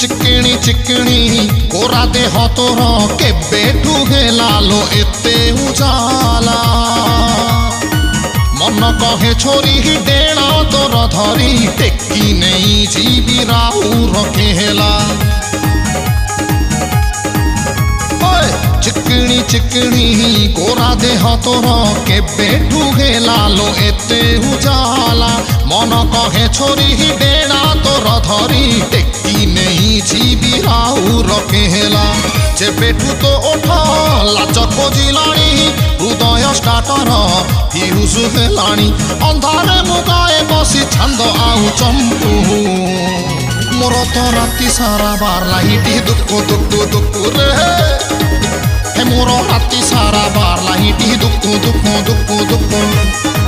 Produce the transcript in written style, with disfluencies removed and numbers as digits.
चिकणी चिकणी गोरा देह तोर केबेठू हेला लो एते उजाला मन कहे छोरी डेणा तोर धरी टेकी नहीं जीवी राउर केला चिकणी चिकणी गोरा देह तोर केबेठू हेला लो एते उजाला मन कहे छोरी डेणा तोर धरी टेकी नहीं जीवी राउर केला जेबेठू तो ओठ लाच खोजिलाणी हृदय स्टार्टर फ्यूज हेलाणी अंधारे मुगाए बसी छंद आउ चंपू मोर तो राति सारा बार लाइटी दुक्कु दुक्कु दुक्कु रे हे मोर राति सारा बार लाइटी दुक्कु दुक्कु दुक्कु दुक्कु